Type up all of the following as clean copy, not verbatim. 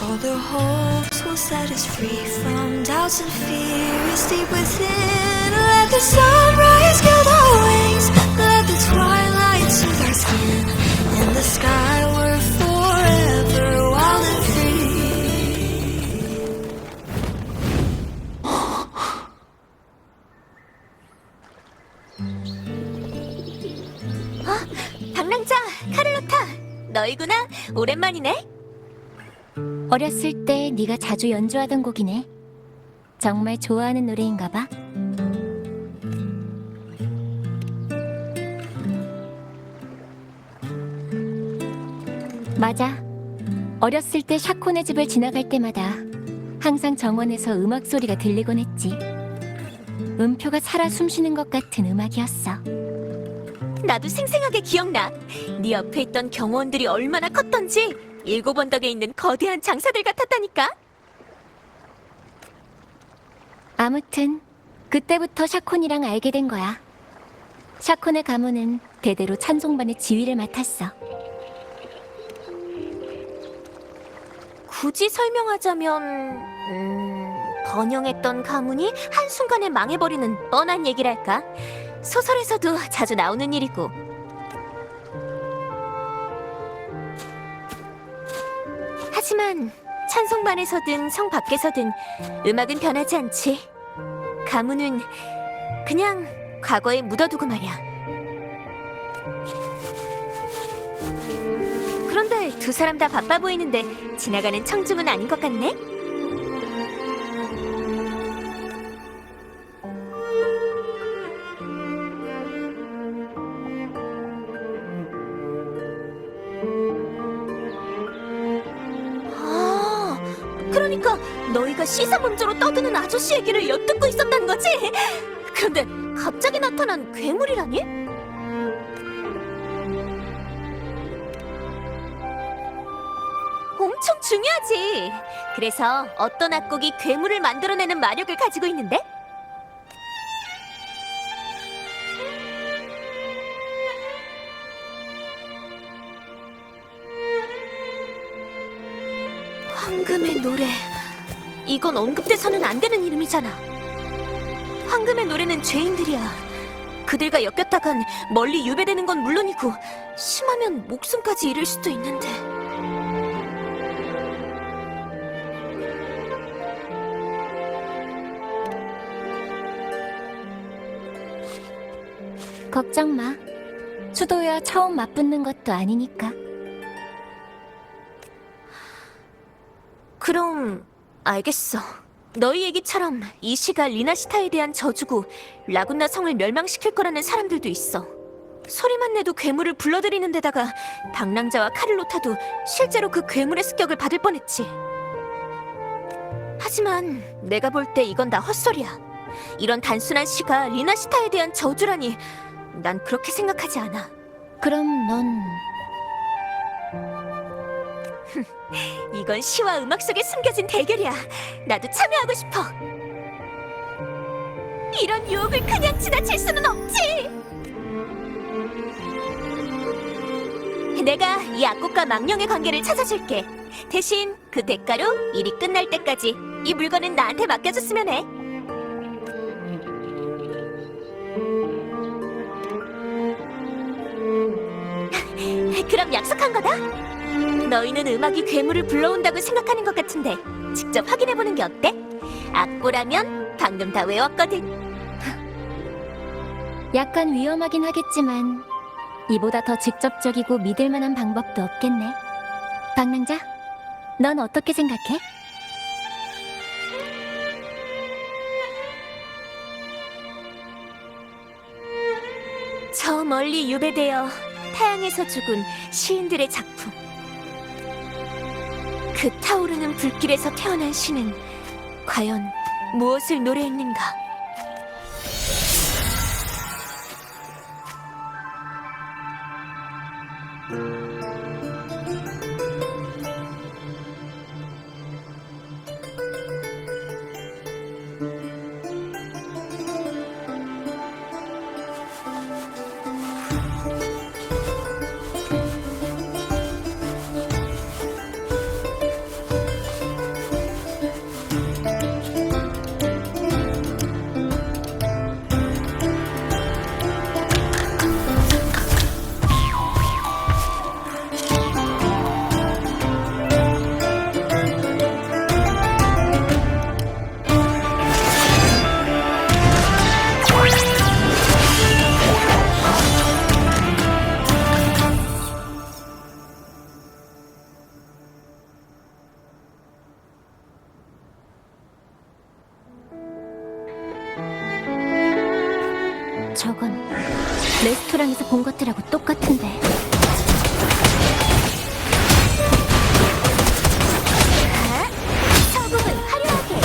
All the hopes will set us free from doubts and fears deep within. Let the sunrise gild our wings, let the twilight soothe our skin. In the sky we're forever wild and free. 방랑자, 카를로타, 너희구나. 오랜만이네. 어렸을 때 네가 자주 연주하던 곡이네. 정말 좋아하는 노래인가 봐. 맞아. 어렸을 때 샤코네 집을 지나갈 때마다 항상 정원에서 음악 소리가 들리곤 했지. 음표가 살아 숨쉬는 것 같은 음악이었어. 나도 생생하게 기억나. 네 옆에 있던 경호원들이 얼마나 컸던지. 7언덕에 있는 거대한 장사들 같았다니까. 아무튼 그때부터 샤콘이랑 알게 된 거야. 샤콘의 가문은 대대로 찬송반의 지휘를 맡았어. 굳이 설명하자면 번영했던 가문이 한순간에 망해버리는 뻔한 얘기랄까. 소설에서도 자주 나오는 일이고. 하지만 찬송반에서든 성 밖에서든 음악은 변하지 않지. 가문은 그냥 과거에 묻어두고 말이야. 그런데 두 사람 다 바빠 보이는데 지나가는 청중은 아닌 것 같네? 그러니까 너희가 시사문조로 떠드는 아저씨 얘기를 엿듣고 있었단 거지? 그런데 갑자기 나타난 괴물이라니? 엄청 중요하지. 그래서 어떤 악곡이 괴물을 만들어내는 마력을 가지고 있는데? 황금의 노래. 이건 언급돼서는 안 되는 이름이잖아. 황금의 노래는 죄인들이야. 그들과 엮였다간 멀리 유배되는 건 물론이고 심하면 목숨까지 잃을 수도 있는데. 걱정 마. 수도야 처음 맞붙는 것도 아니니까. 그럼 알겠어. 너희 얘기처럼 이 시가 리나시타에 대한 저주고 라군나 성을 멸망시킬 거라는 사람들도 있어. 소리만 내도 괴물을 불러들이는 데다가 방랑자와 카를로타도 실제로 그 괴물의 습격을 받을 뻔했지. 하지만 내가 볼 때 이건 다 헛소리야. 이런 단순한 시가 리나시타에 대한 저주라니 난 그렇게 생각하지 않아. 그럼 넌... 이건 시와 음악 속에 숨겨진 대결이야. 나도 참여하고 싶어. 이런 유혹을 그냥 지나칠 수는 없지. 내가 이 악곡과 망령의 관계를 찾아줄게. 대신 그 대가로 일이 끝날 때까지 이 물건은 나한테 맡겨줬으면 해. 그럼 약속한 거다. 너희는 음악이 괴물을 불러온다고 생각하는 것 같은데 직접 확인해보는 게 어때? 악보라면 방금 다 외웠거든. 약간 위험하긴 하겠지만 이보다 더 직접적이고 믿을 만한 방법도 없겠네. 방랑자, 넌 어떻게 생각해? 저 멀리 유배되어 타양에서 죽은 시인들의 작품. 그 타오르는 불길에서 태어난 시는 과연 무엇을 노래했는가? 저건 레스토랑에서 본 것들하고 똑같은데. 서북은 화려하게.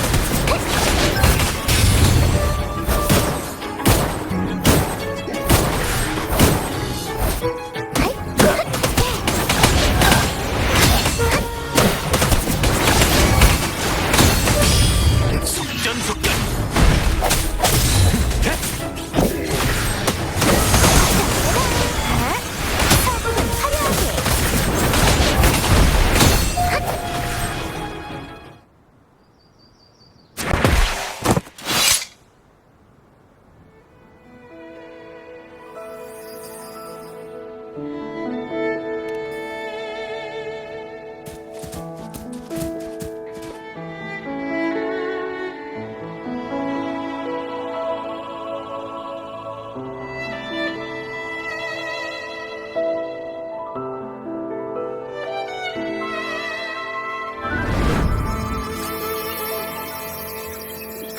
속전속결. 서북은 화려하게.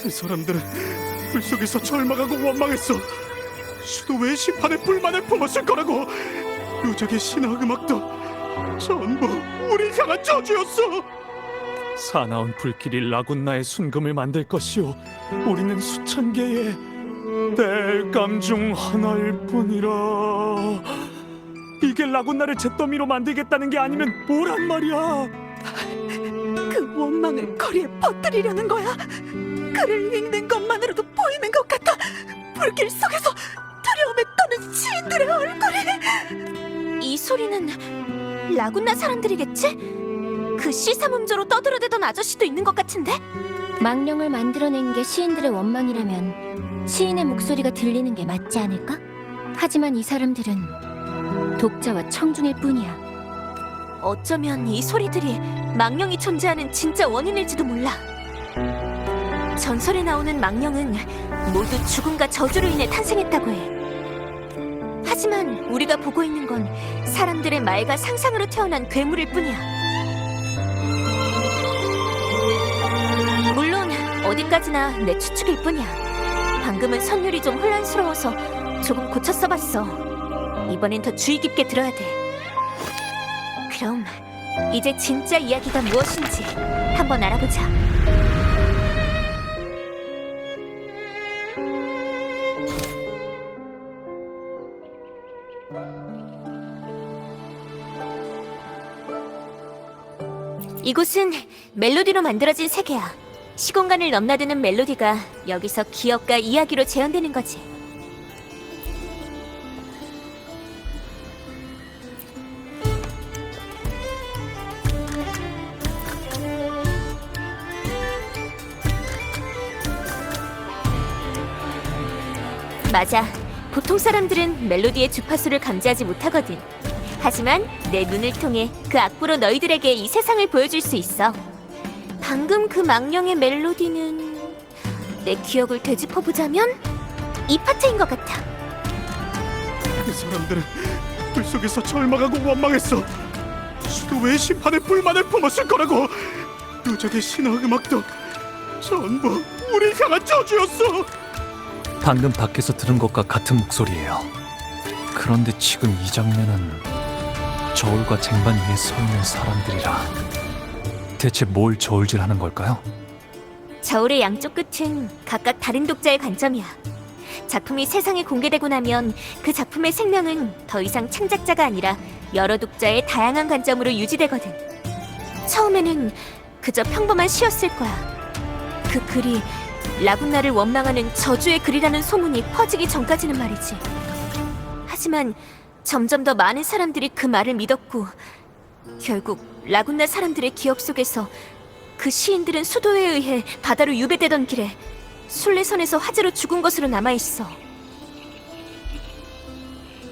그 사람들은 불 속에서 절망하고 원망했어. 수도회의 심판에 불만을 품었을 거라고. 유적의 신화 음악도 전부 우리 향한 저주였어. 사나운 불길이 라군나의 순금을 만들 것이오. 우리는 수천 개의 땔감 중 하나일 뿐이라. 이게 라군나를 잿더미로 만들겠다는 게 아니면 뭐란 말이야. 그 원망을 거리에 퍼뜨리려는 거야. 글을 읽는 것만으로도 보이는 것 같아. 불길 속에서 두려움에 떠는 시인들의 얼굴이. 이 소리는 라군나 사람들이겠지? 그 시사문조로 떠들어대던 아저씨도 있는 것 같은데? 망령을 만들어낸 게 시인들의 원망이라면 시인의 목소리가 들리는 게 맞지 않을까? 하지만 이 사람들은 독자와 청중일 뿐이야. 어쩌면 이 소리들이 망령이 존재하는 진짜 원인일지도 몰라. 전설에 나오는 망령은 모두 죽음과 저주로 인해 탄생했다고 해. 하지만 우리가 보고 있는 건 사람들의 말과 상상으로 태어난 괴물일 뿐이야. 물론 어디까지나 내 추측일 뿐이야. 방금은 선율이 좀 혼란스러워서 조금 고쳐 써봤어. 이번엔 더 주의 깊게 들어야 돼. 그럼 이제 진짜 이야기가 무엇인지 한번 알아보자. 이곳은 멜로디로 만들어진 세계야. 시공간을 넘나드는 멜로디가 여기서 기억과 이야기로 재현되는 거지. 맞아. 보통 사람들은 멜로디의 주파수를 감지하지 못하거든. 하지만 내 눈을 통해 그 악보로 너희들에게 이 세상을 보여줄 수 있어. 방금 그 망령의 멜로디는 내 기억을 되짚어보자면 이 파트인 것 같아. 그 사람들은 불 속에서 절망하고 원망했어. 수도회의 심판에 불만을 품었을 거라고. 유적의 신화 음악도 전부 우리 향한 저주였어. 방금 밖에서 들은 것과 같은 목소리예요. 그런데 지금 이 장면은 저울과 쟁반 위에 서 있는 사람들이라. 대체 뭘 저울질하는 걸까요? 저울의 양쪽 끝은 각각 다른 독자의 관점이야. 작품이 세상에 공개되고 나면 그 작품의 생명은 더 이상 창작자가 아니라 여러 독자의 다양한 관점으로 유지되거든. 처음에는 그저 평범한 시였을 거야. 그 글이 라군나를 원망하는 저주의 글이라는 소문이 퍼지기 전까지는 말이지. 하지만 점점 더 많은 사람들이 그 말을 믿었고 결국 라군나 사람들의 기억 속에서 그 시인들은 수도에 의해 바다로 유배되던 길에 순례선에서 화재로 죽은 것으로 남아있어.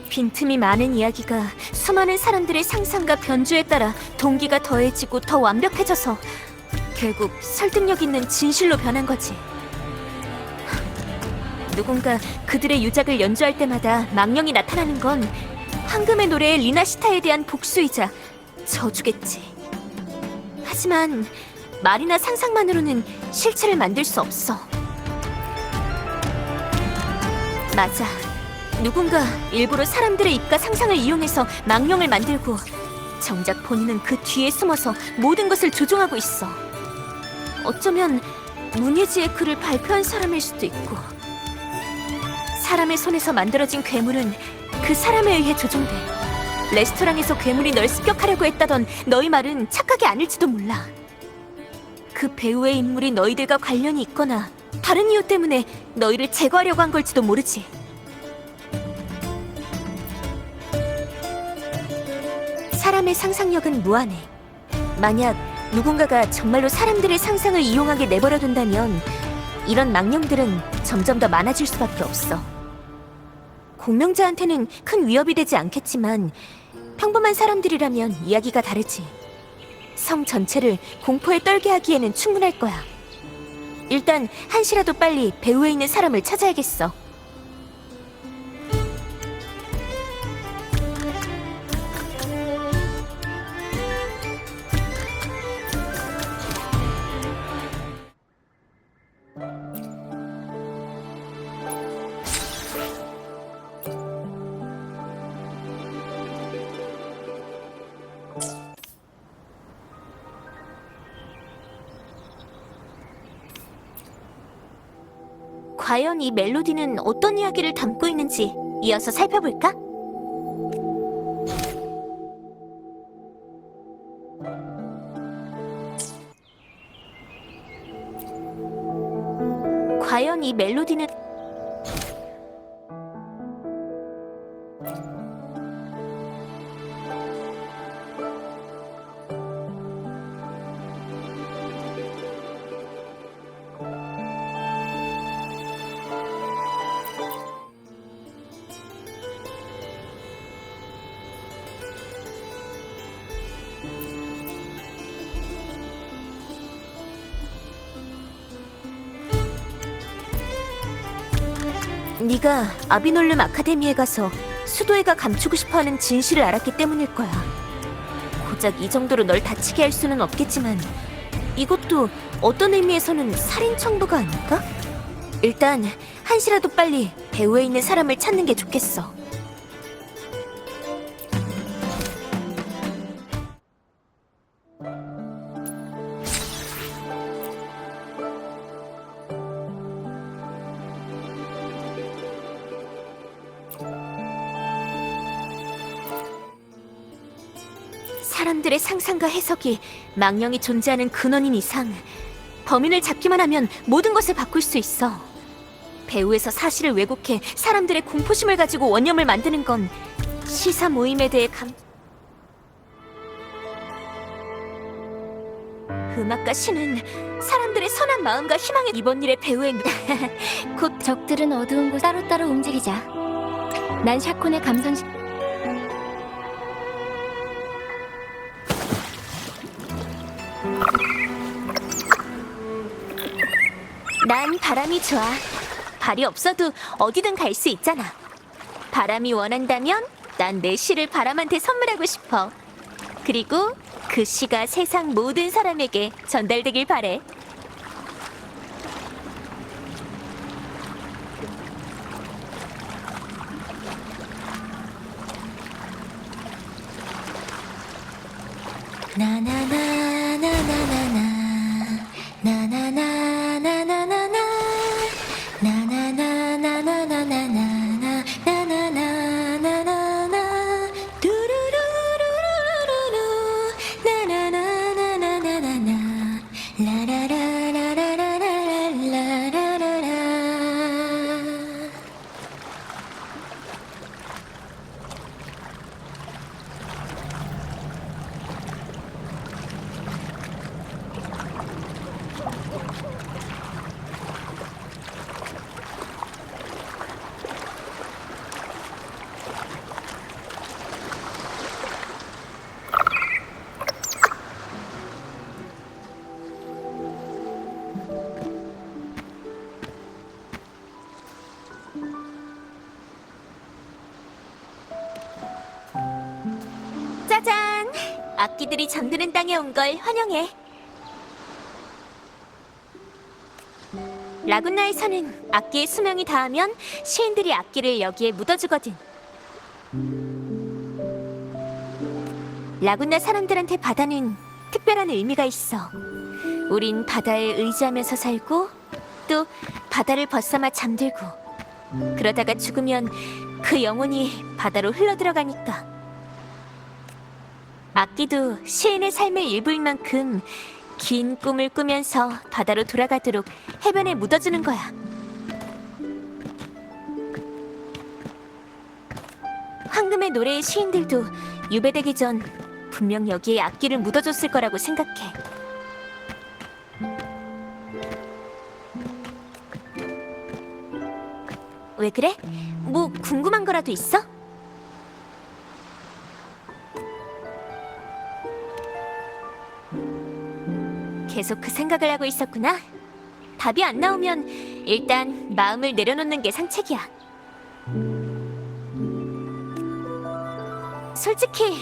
빈틈이 많은 이야기가 수많은 사람들의 상상과 변주에 따라 동기가 더해지고 더 완벽해져서 결국 설득력 있는 진실로 변한 거지. 누군가 그들의 유작을 연주할 때마다 망령이 나타나는 건 황금의 노래의 리나시타에 대한 복수이자 저주겠지. 하지만 말이나 상상만으로는 실체를 만들 수 없어. 맞아. 누군가 일부러 사람들의 입과 상상을 이용해서 망령을 만들고 정작 본인은 그 뒤에 숨어서 모든 것을 조종하고 있어. 어쩌면 문예지의 글을 발표한 사람일 수도 있고, 사람의 손에서 만들어진 괴물은 그 사람에 의해 조종돼. 레스토랑에서 괴물이 널 습격하려고 했다던 너희 말은 착각이 아닐지도 몰라. 그 배우의 인물이 너희들과 관련이 있거나 다른 이유 때문에 너희를 제거하려고 한 걸지도 모르지. 사람의 상상력은 무한해. 만약 누군가가 정말로 사람들의 상상을 이용하게 내버려둔다면 이런 망령들은 점점 더 많아질 수밖에 없어. 공명자한테는 큰 위협이 되지 않겠지만 평범한 사람들이라면 이야기가 다르지. 성 전체를 공포에 떨게 하기에는 충분할 거야. 일단 한시라도 빨리 배후에 있는 사람을 찾아야겠어. 과연 이 멜로디는 어떤 이야기를 담고 있는지 이어서 살펴볼까? 과연 이 멜로디는 네가 아비놀름 아카데미에 가서 수도회가 감추고 싶어하는 진실을 알았기 때문일 거야. 고작 이 정도로 널 다치게 할 수는 없겠지만 이것도 어떤 의미에서는 살인 청부가 아닐까? 일단 한시라도 빨리 배후에 있는 사람을 찾는 게 좋겠어. 사람들의 상상과 해석이 망령이 존재하는 근원인 이상 범인을 잡기만 하면 모든 것을 바꿀 수 있어. 배후에서 사실을 왜곡해 사람들의 공포심을 가지고 원념을 만드는 건 시사 모임에 대해 음악과 신은 사람들의 선한 마음과 희망에 이번 일의 배후에 곧 적들은 어두운 곳 따로따로 움직이자. 난 샤콘의 감상식 난 바람이 좋아. 발이 없어도 어디든 갈 수 있잖아. 바람이 원한다면 난 내 시를 바람한테 선물하고 싶어. 그리고 그 시가 세상 모든 사람에게 전달되길 바래. 나나나나나나나 나나나나나나나 나나나나나나나나나나나나나나 두루루루루루루 나나나나나나나나 라라라라라라라라라라라. 짜잔! 악기들이 잠드는 땅에 온 걸 환영해. 라군나에서는 악기의 수명이 닿으면 시인들이 악기를 여기에 묻어주거든. 라군나 사람들한테 바다는 특별한 의미가 있어. 우린 바다에 의지하면서 살고 또 바다를 벗삼아 잠들고 그러다가 죽으면 그 영혼이 바다로 흘러들어가니까. 악기도 시인의 삶의 일부인 만큼 긴 꿈을 꾸면서 바다로 돌아가도록 해변에 묻어주는 거야. 황금의 노래의 시인들도 유배되기 전 분명 여기에 악기를 묻어줬을 거라고 생각해. 왜 그래? 뭐 궁금한 거라도 있어? 계속 그 생각을 하고 있었구나. 답이 안 나오면 일단 마음을 내려놓는 게 상책이야. 솔직히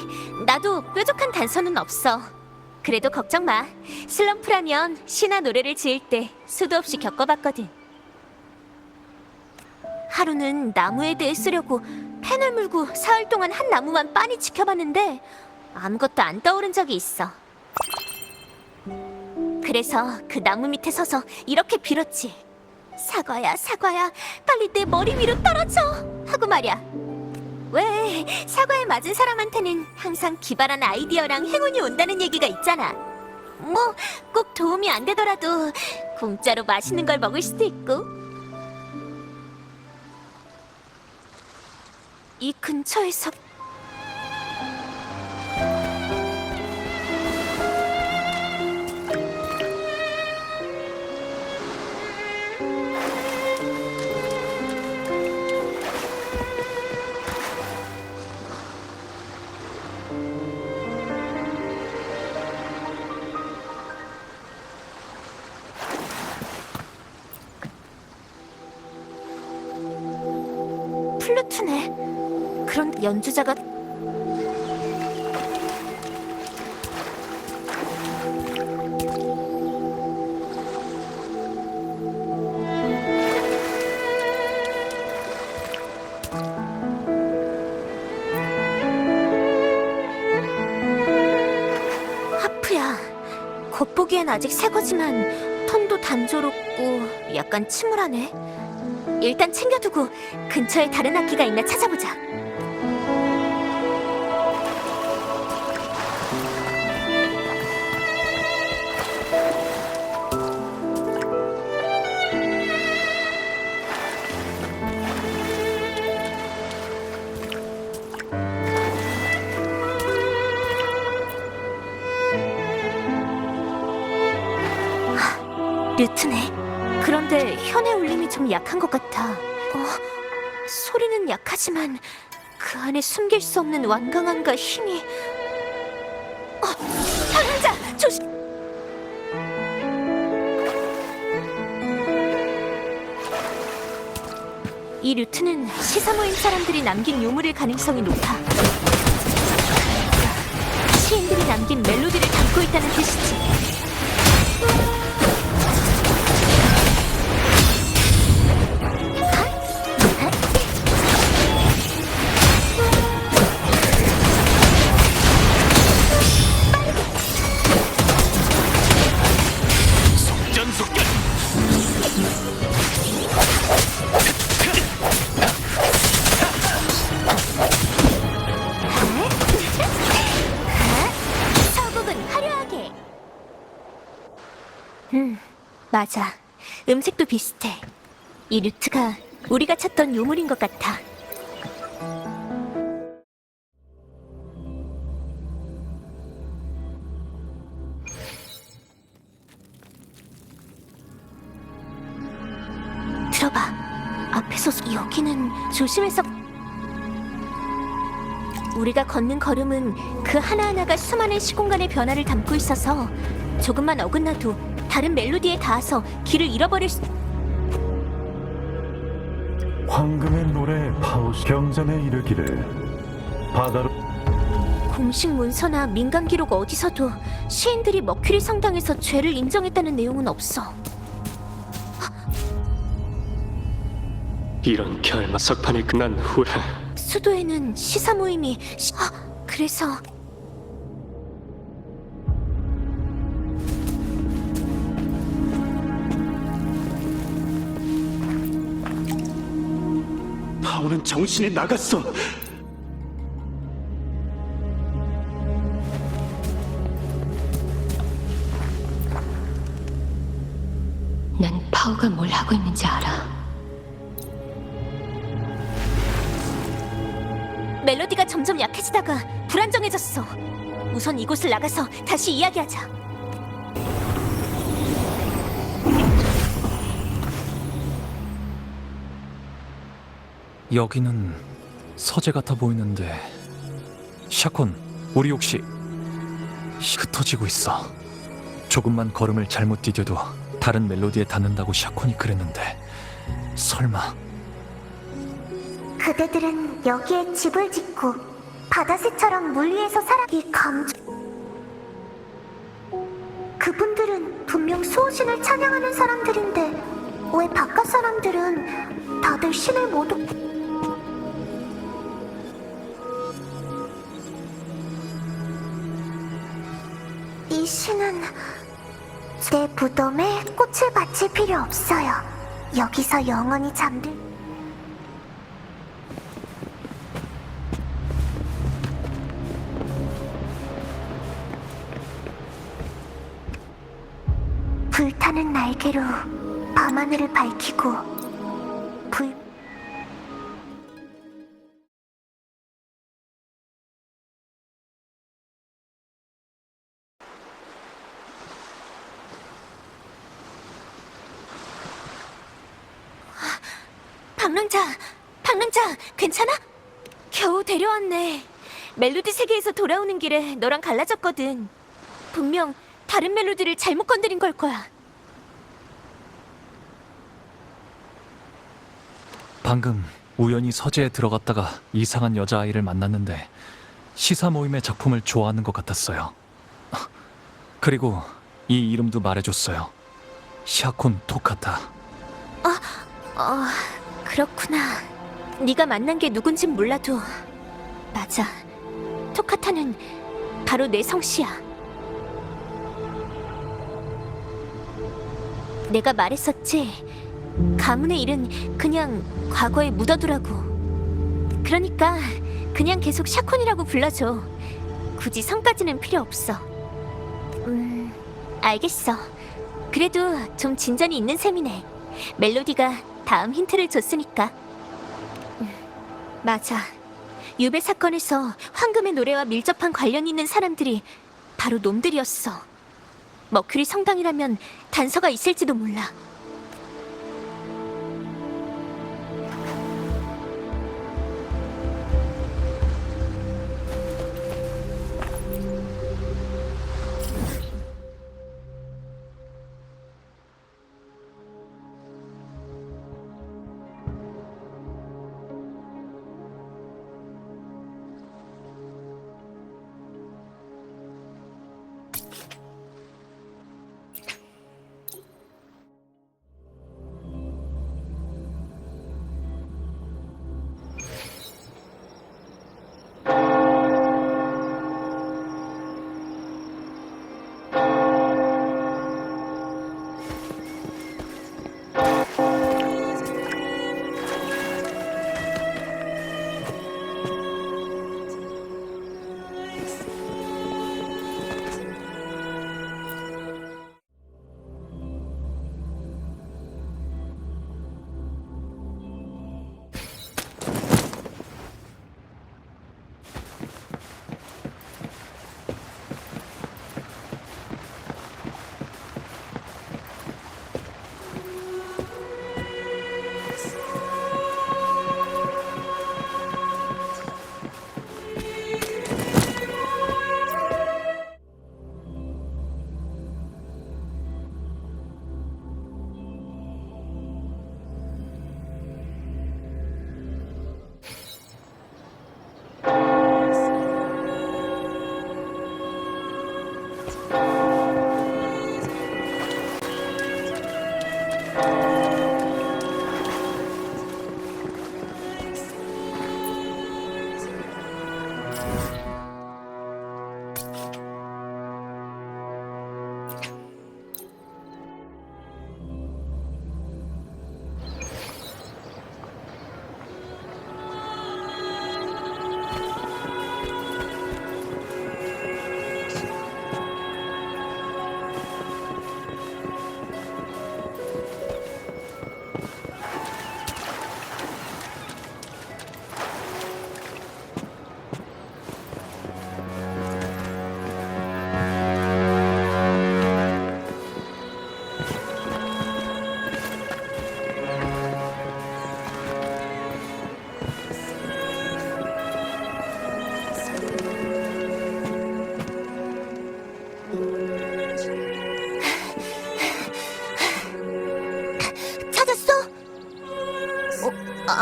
나도 뾰족한 단서는 없어. 그래도 걱정 마. 슬럼프라면 시나 노래를 지을 때 수도 없이 겪어봤거든. 하루는 나무에 대해 쓰려고 펜을 물고 사흘 동안 한 나무만 빤히 지켜봤는데 아무것도 안 떠오른 적이 있어. 그래서 그 나무 밑에 서서 이렇게 빌었지. 사과야, 사과야, 빨리 내 머리 위로 떨어져! 하고 말이야. 왜 사과에 맞은 사람한테는 항상 기발한 아이디어랑 행운이 온다는 얘기가 있잖아. 뭐 꼭 도움이 안 되더라도 공짜로 맛있는 걸 먹을 수도 있고. 이 근처에서 플루트네. 그런 연주자가 하프야. 겉보기엔 아직 새 거지만 톤도 단조롭고 약간 침울하네. 일단 챙겨두고 근처에 다른 악기가 있나 찾아보자. 류트네. 그런데 현의 울림이 좀 약한 것 같아. 소리는 약하지만 그 안에 숨길 수 없는 완강함과 힘이. 현자 조심. 이 루트는 시사 모임 사람들이 남긴 유물일 가능성이 높아. 시인들이 남긴 멜로디를 담고 있다는 뜻이지. 맞아. 음색도 비슷해. 이 루트가 우리가 찾던 유물인 것 같아. 들어봐. 앞에서 여기는 조심해서. 우리가 걷는 걸음은 그 하나하나가 수많은 시공간의 변화를 담고 있어서 조금만 어긋나도 다른 멜로디에 닿아서 길을 잃어버릴 수. 황금의 노래 파우스 경전에 이르기를 바다로. 공식 문서나 민간 기록 어디서도 시인들이 머큐리 성당에서 죄를 인정했다는 내용은 없어. 이런 결말 석판이 끝난 후에 수도에는 시사 모임이 그래서 파오는 정신이 나갔어. 난 파오가 뭘 하고 있는지 알아. 멜로디가 점점 약해지다가 불안정해졌어. 우선 이곳을 나가서 다시 이야기하자. 여기는 서재 같아 보이는데 샤콘, 우리 혹시 흩어지고 있어. 조금만 걸음을 잘못 디뎌도 다른 멜로디에 닿는다고 샤콘이 그랬는데 설마 그대들은 여기에 집을 짓고 바다새처럼 물 위에서 살아기 감정. 그분들은 분명 수호신을 찬양하는 사람들인데 왜 바깥 사람들은 다들 신을 모두 이 신은 내 무덤에 꽃을 바칠 필요 없어요. 여기서 영원히 잠들 불타는 날개로 밤하늘을 밝히고 불 방랑자, 괜찮아? 겨우 데려왔네. 멜로디 세계에서 돌아오는 길에 너랑 갈라졌거든. 분명 다른 멜로디를 잘못 건드린 걸 거야. 방금 우연히 서재에 들어갔다가 이상한 여자아이를 만났는데 시사 모임의 작품을 좋아하는 것 같았어요. 그리고 이 이름도 말해줬어요. 샤콘 토카타. 그렇구나. 네가 만난 게 누군진 몰라도 맞아. 토카타는 바로 내 성씨야. 내가 말했었지. 가문의 일은 그냥 과거에 묻어두라고. 그러니까 그냥 계속 샤콘이라고 불러줘. 굳이 성까지는 필요 없어. 알겠어. 그래도 좀 진전이 있는 셈이네. 멜로디가 다음 힌트를 줬으니까. 맞아. 유배 사건에서 황금의 노래와 밀접한 관련이 있는 사람들이 바로 놈들이었어. 머큐리 성당이라면 단서가 있을지도 몰라.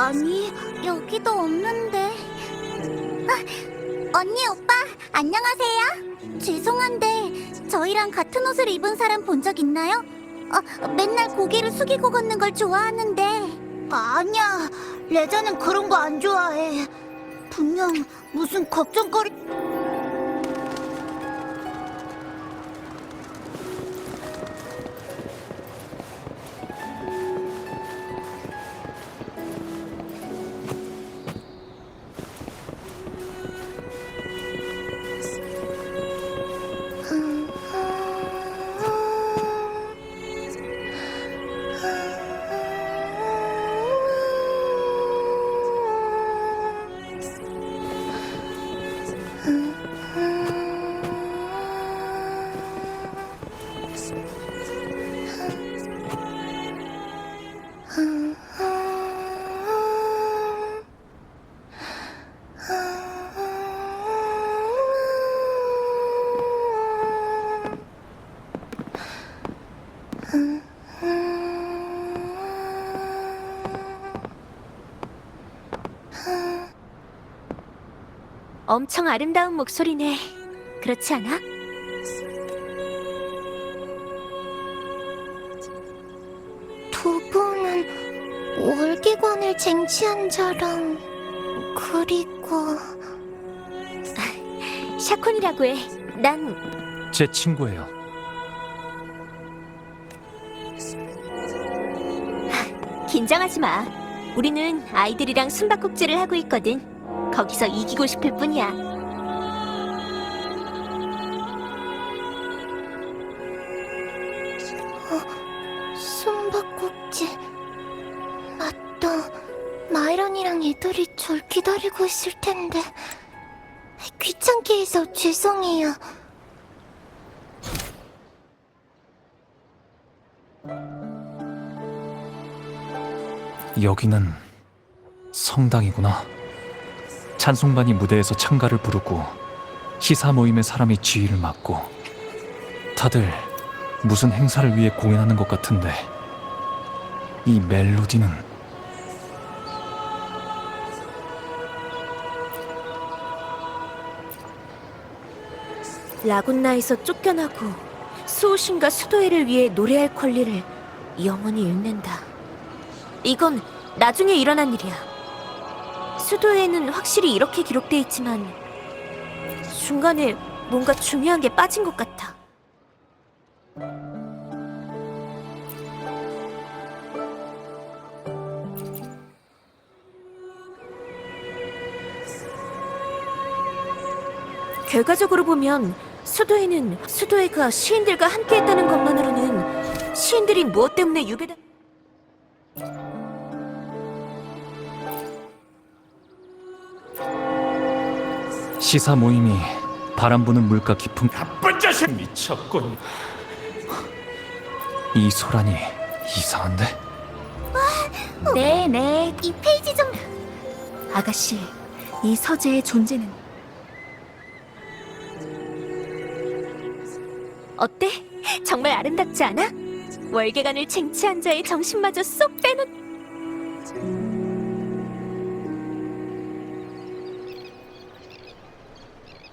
아니, 여기도 없는데. 언니, 오빠, 안녕하세요. 죄송한데 저희랑 같은 옷을 입은 사람 본 적 있나요? 맨날 고개를 숙이고 걷는 걸 좋아하는데. 아니야, 레자는 그런 거 안 좋아해. 분명 무슨 걱정거리... 엄청 아름다운 목소리네. 그렇지 않아? 두 분은 월계관을 쟁취한 자랑, 그리고... 샤콘이라고 해. 난 제 친구예요. 긴장하지 마. 우리는 아이들이랑 숨바꼭질을 하고 있거든. 거기서 이기고 싶을 뿐이야. 숨바꼭질... 맞다. 마이런이랑 애들이 절 기다리고 있을 텐데... 귀찮게 해서 죄송해요. 여기는 성당이구나. 찬송반이 무대에서 찬가를 부르고 시사 모임의 사람이 지휘를 맡고 다들 무슨 행사를 위해 공연하는 것 같은데 이 멜로디는 라군나에서 쫓겨나고 수호신과 수도회를 위해 노래할 권리를 영원히 잃는다. 이건 나중에 일어난 일이야. 수도회에는 확실히 이렇게 기록돼 있지만 중간에 뭔가 중요한 게 빠진 것 같아. 결과적으로 보면 수도회가 시인들과 함께했다는 것만으로는 시인들이 무엇 때문에 유배다... 시사 모임이 바람 부는 물가 깊은 나쁜 자식 미쳤군. 이 소란이 이상한데? 네네, 이 페이지 좀... 아가씨, 이 서재의 존재는 어때? 정말 아름답지 않아? 월계관을 쟁취한 자의 정신마저 쏙 빼놓...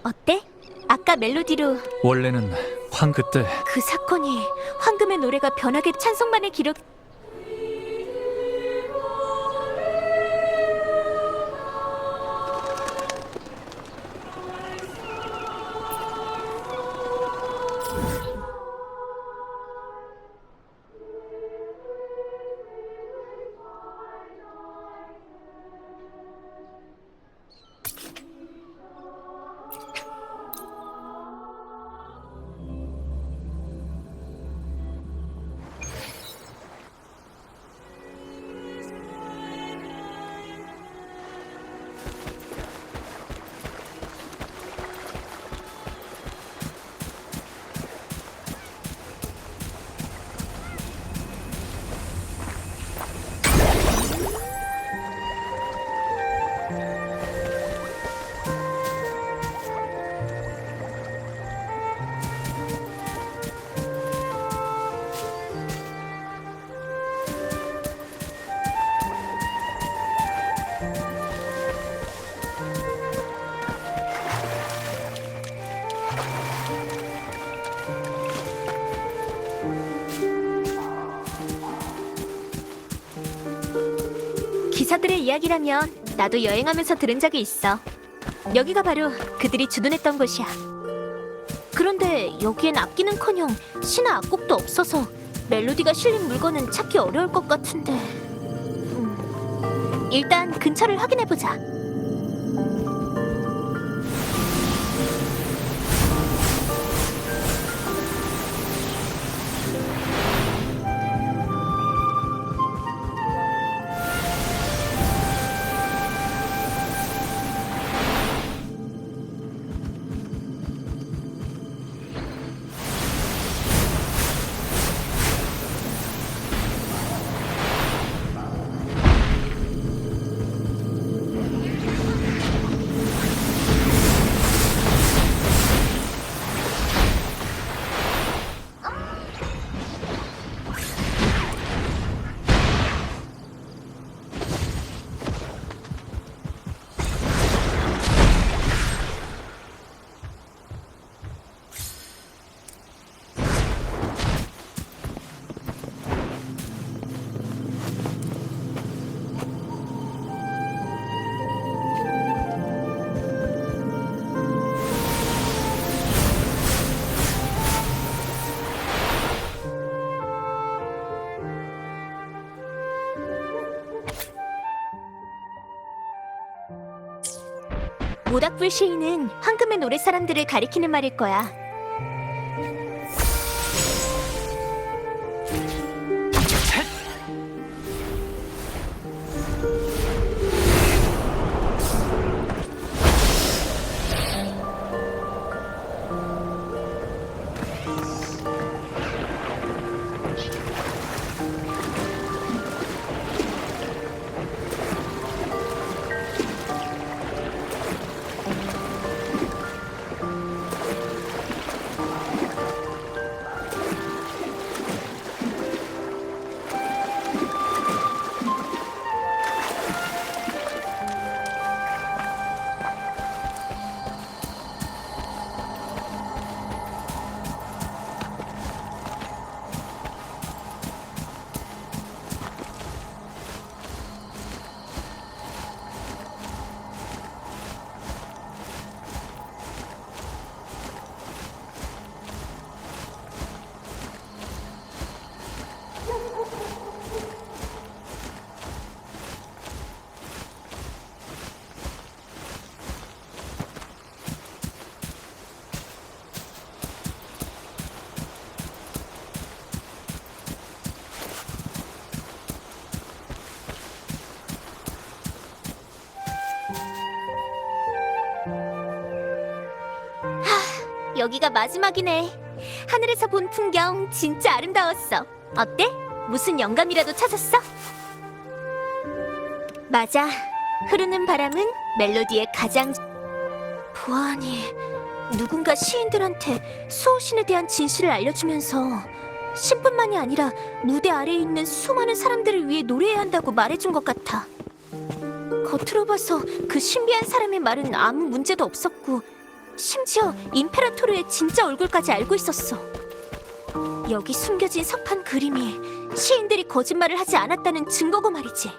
어때? 아까 멜로디로 원래는 황그 때 그 사건이 황금의 노래가 변하게 찬송반의 기록... 기사들의 이야기라면 나도 여행하면서 들은 적이 있어. 여기가 바로 그들이 주둔했던 곳이야. 그런데 여기엔 악기는커녕 신화 악곡도 없어서 멜로디가 실린 물건은 찾기 어려울 것 같은데. 일단 근처를 확인해보자. 모닥불 시인은 황금의 노래 사람들을 가리키는 말일 거야. 여기가 마지막이네. 하늘에서 본 풍경 진짜 아름다웠어. 어때? 무슨 영감이라도 찾았어? 맞아. 흐르는 바람은 멜로디의 가장... 보아하니 누군가 시인들한테 수호신에 대한 진실을 알려주면서 신뿐만이 아니라 무대 아래에 있는 수많은 사람들을 위해 노래해야 한다고 말해준 것 같아. 겉으로 봐서 그 신비한 사람의 말은 아무 문제도 없었고 심지어 임페라토르의 진짜 얼굴까지 알고 있었어. 여기 숨겨진 석판 그림이 시인들이 거짓말을 하지 않았다는 증거고 말이지.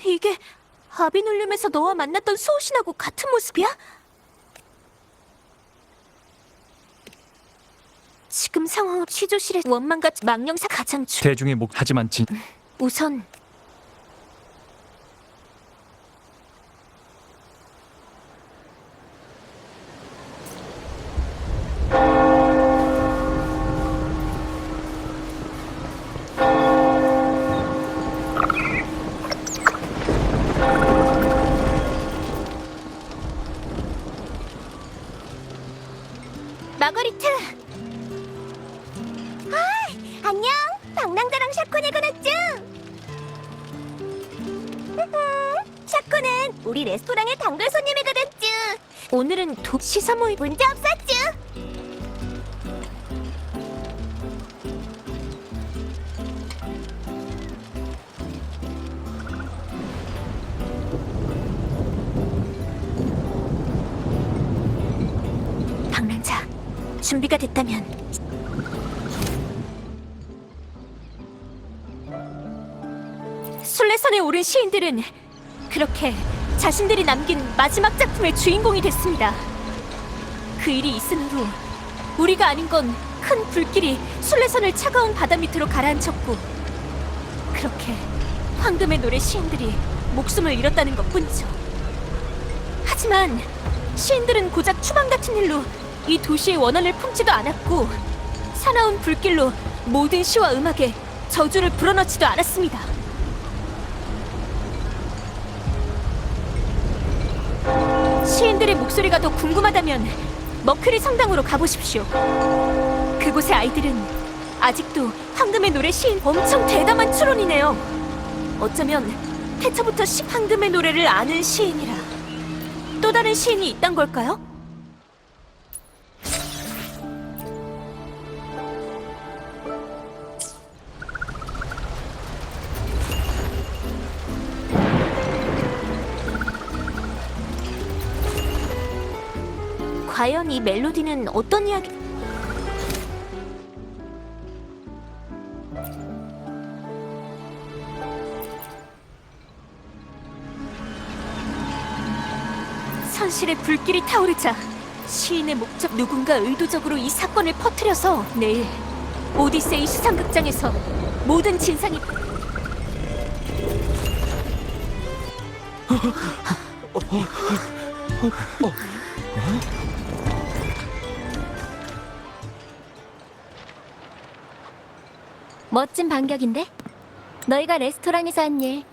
이게 아비놀륨에서 너와 만났던 수호신하고 같은 모습이야? 지금 상황은 취조실의 원망과 망령사 가장 대중의 목 하지만 진 우선 마거리트! 안녕. 방랑자랑 샤코네가 났죠? 샤코는 우리 레스토랑의 단골 손님이가 됐죠. 오늘은 시사 모임 문제 없었죠? 방랑자, 준비가 됐다면 순례선에 오른 시인들은 그렇게 자신들이 남긴 마지막 작품의 주인공이 됐습니다. 그 일이 있은 후 우리가 아닌 건 큰 불길이 순례선을 차가운 바다 밑으로 가라앉혔고 그렇게 황금의 노래 시인들이 목숨을 잃었다는 것뿐이죠. 하지만 시인들은 고작 추방 같은 일로 이 도시의 원한을 품지도 않았고 사나운 불길로 모든 시와 음악에 저주를 불어넣지도 않았습니다. 시인들의 목소리가 더 궁금하다면 머큐리 성당으로 가보십시오. 그곳의 아이들은 아직도 황금의 노래 시인 엄청 대담한 추론이네요. 어쩌면 태초부터 황금의 노래를 아는 시인이라 또 다른 시인이 있단 걸까요? 과연 이 멜로디는 어떤 이야기? 선실의 불길이 타오르자 시인의 목적 누군가 의도적으로 이 사건을 퍼뜨려서 내일 오디세이 수상극장에서 모든 진상이 멋진 반격인데? 너희가 레스토랑에서 한 일